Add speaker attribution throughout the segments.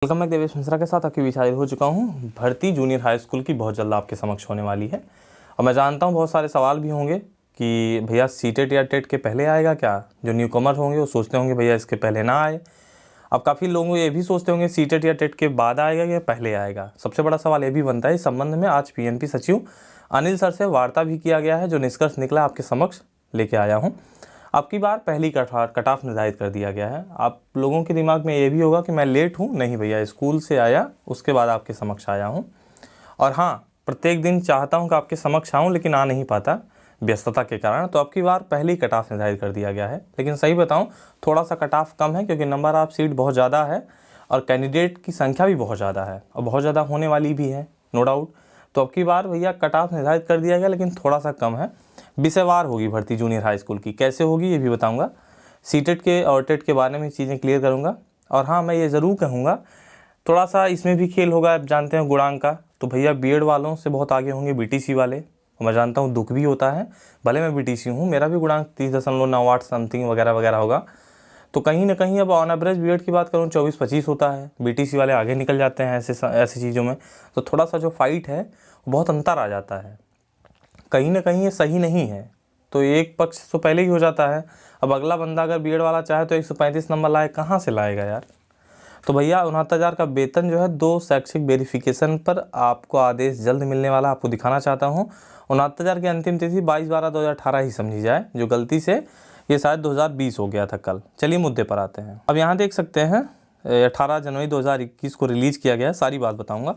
Speaker 1: Welcome back Devesh Mishra के साथ आपके बीच हाजिर हो चुका हूँ। भर्ती जूनियर हाई स्कूल की बहुत जल्द आपके समक्ष होने वाली है और मैं जानता हूँ बहुत सारे सवाल भी होंगे कि भैया सीटेट या टेट के पहले आएगा क्या। जो न्यू कमर होंगे वो सोचते होंगे भैया इसके पहले ना आए। अब काफ़ी लोग ये भी सोचते होंगे सीटेट या टेट के बाद आएगा या पहले आएगा। सबसे बड़ा सवाल ये भी बनता है, इस संबंध में आज पीएनपी सचिव अनिल सर से वार्ता भी किया गया है, जो निष्कर्ष निकला आपके समक्ष लेके आया हूँ। अब की बार पहली कट ऑफ निर्धारित कर दिया गया है। आप लोगों के दिमाग में ये भी होगा कि मैं लेट हूँ, नहीं भैया, स्कूल से आया उसके बाद आपके समक्ष आया हूँ। और हाँ, प्रत्येक दिन चाहता हूँ कि आपके समक्ष आऊँ, लेकिन आ नहीं पाता व्यस्तता के कारण। तो अब की बार पहली कट ऑफ निर्धारित कर दिया गया है। लेकिन सही बताऊँ, थोड़ा सा कट ऑफ कम है क्योंकि नंबर ऑफ सीट बहुत ज़्यादा है और कैंडिडेट की संख्या भी बहुत ज़्यादा है और बहुत ज़्यादा होने वाली भी है, नो डाउट। तो अब की बार भैया कट ऑफ निर्धारित कर दिया गया, लेकिन थोड़ा सा कम है। विषयवार होगी भर्ती जूनियर हाई स्कूल की, कैसे होगी ये भी बताऊंगा। सीटेट के और टेट के बारे में चीज़ें क्लियर करूंगा। और हाँ, मैं ये ज़रूर कहूँगा, थोड़ा सा इसमें भी खेल होगा। आप जानते हैं गुणांक का, तो भैया बीएड वालों से बहुत आगे होंगे बीटीसी वाले। मैं जानता हूँ दुख भी होता है, भले मैं बीटीसी हूँ, मेरा भी गुणांक 30.98 समथिंग वगैरह वगैरह होगा। तो कहीं ना कहीं अब ऑन एवरेज बीएड की बात करूँ 24-25 होता है। बीटीसी वाले आगे निकल जाते हैं ऐसी चीज़ों में। तो थोड़ा सा जो फाइट है बहुत अंतर आ जाता है, कहीं ना कहीं ये सही नहीं है। तो एक पक्ष तो पहले ही हो जाता है। अब अगला बंदा अगर बीएड वाला चाहे तो 135 नंबर लाए, कहाँ से लाएगा यार। तो भैया 69,000 का वेतन जो है 2 शैक्षिक वेरिफिकेशन पर आपको आदेश जल्द मिलने वाला, आपको दिखाना चाहता हूँ। 69,000 की अंतिम तिथि 22/12/2018 ही समझी जाए, जो गलती से ये शायद 2020 हो गया था कल। चलिए मुद्दे पर आते हैं। अब यहाँ देख सकते हैं 18 जनवरी 2021 को रिलीज किया गया है, सारी बात बताऊँगा।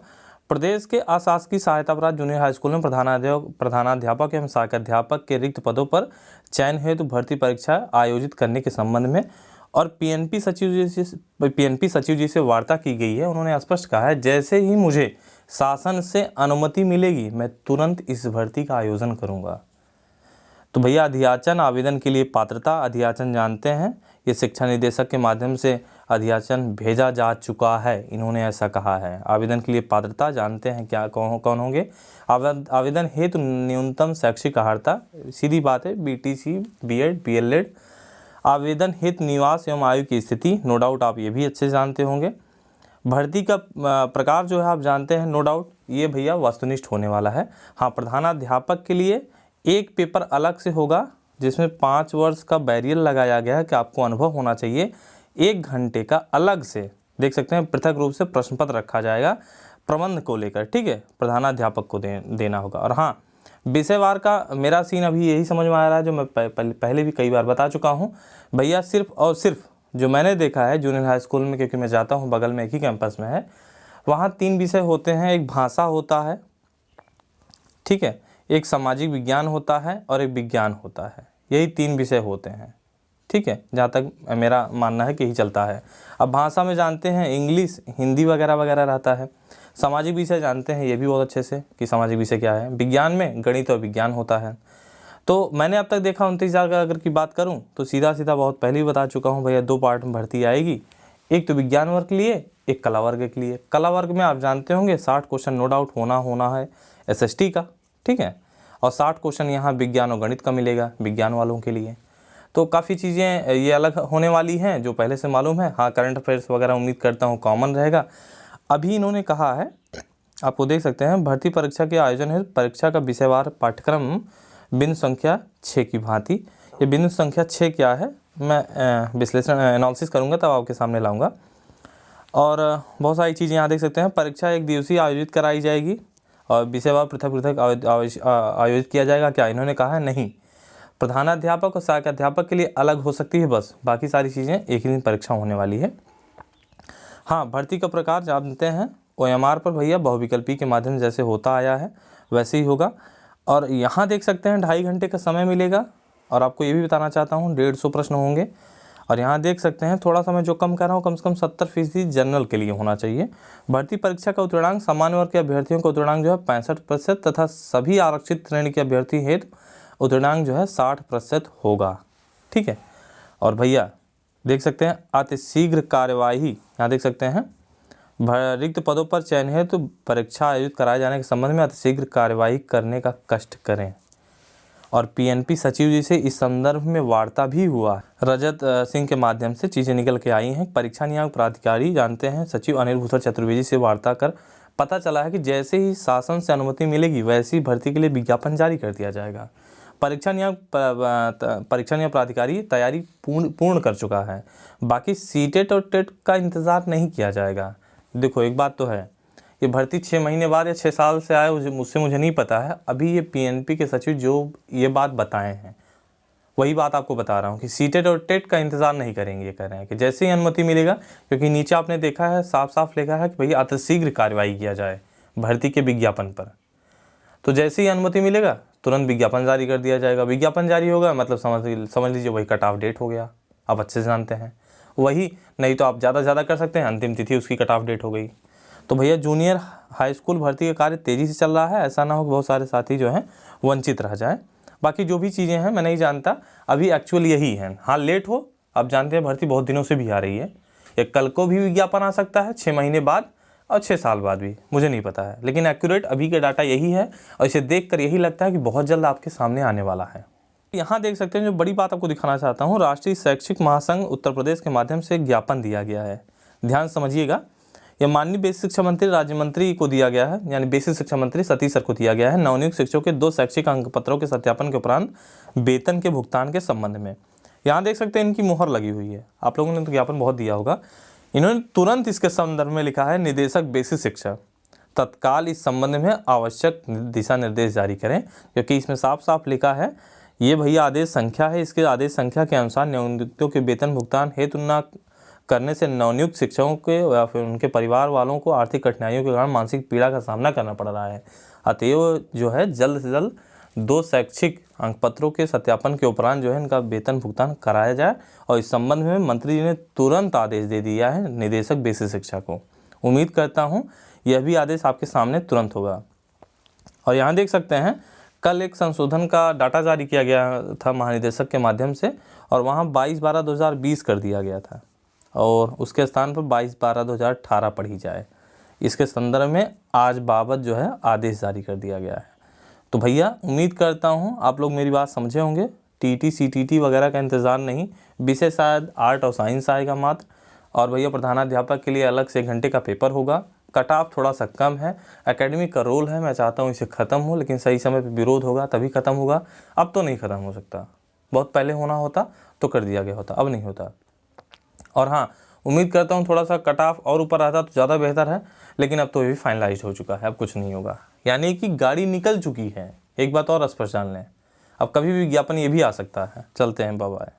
Speaker 1: प्रदेश के अशासकीय सहायता प्राप्त जूनियर हाई स्कूल में प्रधानाध्यापक एवं सहायक अध्यापक के रिक्त पदों पर चयन हेतु भर्ती परीक्षा आयोजित करने के संबंध में और पीएनपी सचिव जी से वार्ता की गई है। उन्होंने स्पष्ट कहा है, जैसे ही मुझे शासन से अनुमति मिलेगी मैं तुरंत इस भर्ती का आयोजन करूंगा। तो भैया अधियाचन आवेदन के लिए पात्रता, अधियाचन जानते हैं, ये शिक्षा निदेशक के माध्यम से अधियाचन भेजा जा चुका है, इन्होंने ऐसा कहा है। आवेदन के लिए पात्रता जानते हैं क्या कौन होंगे। आवेदन हेतु न्यूनतम शैक्षिक अर्हता, सीधी बात है, बीटीसी, बीएड, बीएलएड। आवेदन हेतु निवास एवं आयु की स्थिति, नो डाउट आप ये भी अच्छे जानते होंगे। भर्ती का प्रकार जो है आप जानते हैं, नो डाउट ये भैया वस्तुनिष्ठ होने वाला है। हाँ, प्रधानाध्यापक के लिए एक पेपर अलग से होगा जिसमें 5 वर्ष का बैरियर लगाया गया है कि आपको अनुभव होना चाहिए। 1 घंटे का अलग से, देख सकते हैं, पृथक रूप से प्रश्न पत्र रखा जाएगा प्रबंध को लेकर, ठीक है, प्रधानाध्यापक को देना होगा। और हाँ, विषयवार का मेरा सीन अभी यही समझ में आ रहा है, जो मैं पहले भी कई बार बता चुका हूँ भैया। सिर्फ और सिर्फ जो मैंने देखा है जूनियर हाई स्कूल में, क्योंकि मैं जाता हूँ, बगल में एक ही कैंपस में है, वहाँ 3 विषय होते हैं। एक भाषा होता है, ठीक है, एक सामाजिक विज्ञान होता है और एक विज्ञान होता है। यही 3 विषय होते हैं, ठीक है, जहाँ तक मेरा मानना है कि यही चलता है। अब भाषा में जानते हैं इंग्लिश, हिंदी वगैरह वगैरह रहता है। सामाजिक विषय जानते हैं ये भी बहुत अच्छे से कि सामाजिक विषय क्या है। विज्ञान में गणित और विज्ञान होता है। तो मैंने अब तक देखा 29,000 का अगर की बात करूं तो सीधा सीधा बहुत पहले ही बता चुका हूं भैया, 2 पार्ट में भर्ती आएगी। एक तो विज्ञान वर्ग के लिए, एक कला वर्ग के लिए। कला वर्ग में आप जानते होंगे 60 क्वेश्चन नो डाउट होना है एसएसटी का, ठीक है, और 60 क्वेश्चन यहाँ विज्ञान और गणित का मिलेगा विज्ञान वालों के लिए। तो काफ़ी चीज़ें ये अलग होने वाली हैं जो पहले से मालूम है। हाँ, करंट अफेयर्स वगैरह उम्मीद करता हूँ कॉमन रहेगा। अभी इन्होंने कहा है, आपको देख सकते हैं, भर्ती परीक्षा के आयोजन है, परीक्षा का विषयवार पाठ्यक्रम बिंदु संख्या 6 की भांति। ये बिंदु संख्या 6 क्या है मैं विश्लेषण एनालिसिस करूंगा तब आपके सामने लाऊंगा। और बहुत सारी चीज़ें यहाँ देख सकते हैं। परीक्षा 1 दिवसीय आयोजित कराई जाएगी और विषयवार पृथक पृथक आयोजित किया जाएगा क्या, इन्होंने कहा है नहीं। प्रधानाध्यापक और सहायक अध्यापक के लिए अलग हो सकती है, बस बाकी सारी चीज़ें एक ही दिन परीक्षा होने वाली है। हाँ, भर्ती का प्रकार जानते हैं, ओएमआर पर भैया बहुविकल्पी के माध्यम से जैसे होता आया है वैसे ही होगा। और यहाँ देख सकते हैं 2.5 घंटे का समय मिलेगा। और आपको ये भी बताना चाहता हूँ 150 प्रश्न होंगे। और यहाँ देख सकते हैं थोड़ा सा मैं जो कम कर रहा हूँ, कम से कम 70% जनरल के लिए होना चाहिए। भर्ती परीक्षा का उत्तीर्णांक सामान्य वर्ग के अभ्यर्थियों का उत्तीर्णांक जो है 65% तथा सभी आरक्षित श्रेणी के अभ्यर्थी हेतु उत्तीर्णांक जो है 60% होगा, ठीक है। और भैया देख सकते हैं अतिशीघ्र कार्यवाही, यहाँ देख सकते हैं रिक्त पदों पर चयन है तो परीक्षा आयोजित कराए जाने के संबंध में अतिशीघ्र कार्यवाही करने का कष्ट करें। और पीएनपी सचिव जी से इस संदर्भ में वार्ता भी हुआ। रजत सिंह के माध्यम से चीज़ें निकल के आई हैं। परीक्षा नियामक प्राधिकारी जानते हैं सचिव अनिल भूषण चतुर्वेदी से वार्ता कर पता चला है कि जैसे ही शासन से अनुमति मिलेगी वैसी भर्ती के लिए विज्ञापन जारी कर दिया जाएगा। परीक्षा नियामक प्राधिकारी तैयारी पूर्ण कर चुका है। बाकी सीटेट और टेट का इंतज़ार नहीं किया जाएगा। देखो एक बात तो है, ये भर्ती 6 महीने बाद या 6 साल से आए मुझसे मुझे नहीं पता है। अभी ये पीएनपी के सचिव जो ये बात बताए हैं वही बात आपको बता रहा हूँ कि सीटेट और टेट का इंतज़ार नहीं करेंगे। ये कह रहे हैं कि जैसे ही अनुमति मिलेगा, क्योंकि नीचे आपने देखा है साफ साफ लिखा है कि भैया अतिशीघ्र कार्रवाई किया जाए भर्ती के विज्ञापन पर। तो जैसे ही अनुमति मिलेगा तुरंत विज्ञापन जारी कर दिया जाएगा। विज्ञापन जारी होगा मतलब समझ लीजिए वही कट ऑफ डेट हो गया। आप अच्छे से जानते हैं वही, नहीं तो आप ज़्यादा से ज़्यादा कर सकते हैं, अंतिम तिथि उसकी कट ऑफ डेट हो गई। तो भैया जूनियर हाई स्कूल भर्ती का कार्य तेज़ी से चल रहा है, ऐसा ना हो कि बहुत सारे साथी जो हैं वंचित रह जाएँ। बाकी जो भी चीज़ें हैं मैं नहीं जानता, अभी एक्चुअल यही है। हाँ लेट हो, आप जानते हैं भर्ती बहुत दिनों से भी आ रही है। ये कल को भी विज्ञापन आ सकता है, 6 महीने बाद और 6 साल बाद भी, मुझे नहीं पता है। लेकिन एक्यूरेट अभी के डाटा यही है और इसे देखकर यही लगता है कि बहुत जल्द आपके सामने आने वाला है। यहाँ देख सकते हैं जो बड़ी बात आपको दिखाना चाहता हूँ, राष्ट्रीय शैक्षिक महासंघ उत्तर प्रदेश के माध्यम से एक ज्ञापन दिया गया है। ध्यान समझिएगा, यह माननीय बेसिक शिक्षा मंत्री राज्य मंत्री को दिया गया है, यानी बेसिक शिक्षा मंत्री सतीश सर को दिया गया है। नवनियुक्त शिक्षकों के 2 शैक्षिक अंक पत्रों के सत्यापन के उपरांत वेतन के भुगतान के संबंध में। यहाँ देख सकते हैं इनकी मुहर लगी हुई है। आप लोगों ने तो ज्ञापन बहुत दिया होगा। इन्होंने तुरंत इसके संदर्भ में लिखा है, निदेशक बेसिक शिक्षा तत्काल इस संबंध में आवश्यक दिशा निर्देश जारी करें, क्योंकि इसमें साफ साफ लिखा है, ये भैया आदेश संख्या है, इसके आदेश संख्या के अनुसार नवनियुक्तों के वेतन भुगतान हेतु न करने से नवनियुक्त शिक्षकों के या फिर उनके परिवार वालों को आर्थिक कठिनाइयों के कारण मानसिक पीड़ा का सामना करना पड़ रहा है। अतएव जो है जल्द से जल्द 2 शैक्षिक अंक पत्रों के सत्यापन के उपरांत जो है इनका वेतन भुगतान कराया जाए। और इस संबंध में मंत्री जी ने तुरंत आदेश दे दिया है निदेशक बेसिक शिक्षा को। उम्मीद करता हूँ यह भी आदेश आपके सामने तुरंत होगा। और यहाँ देख सकते हैं कल एक संशोधन का डाटा जारी किया गया था महानिदेशक के माध्यम से, और वहाँ 22/12/2020 कर दिया गया था और उसके स्थान पर 22/12/2018 पढ़ी जाए। इसके संदर्भ में आज बाबत जो है आदेश जारी कर दिया गया है। तो भैया उम्मीद करता हूँ आप लोग मेरी बात समझे होंगे। टीटी सीटीटी वगैरह का इंतज़ार नहीं, विषय शायद आर्ट और साइंस आएगा मात्र। और भैया प्रधानाध्यापक के लिए अलग से 1 घंटे का पेपर होगा। कट ऑफ थोड़ा सा कम है, एकेडमिक का रोल है, मैं चाहता हूँ इसे ख़त्म हो, लेकिन सही समय पर विरोध होगा तभी ख़त्म होगा। अब तो नहीं ख़त्म हो सकता, बहुत पहले होना होता तो कर दिया गया होता, अब नहीं होता। और हाँ, उम्मीद करता हूँ थोड़ा सा कट ऑफ और ऊपर आता तो ज़्यादा बेहतर है, लेकिन अब तो ये भी फाइनलाइज हो चुका है, अब कुछ नहीं होगा। यानी कि गाड़ी निकल चुकी है। एक बात और स्पष्ट जान लें, अब कभी भी विज्ञापन ये भी आ सकता है। चलते हैं, बाय बाय।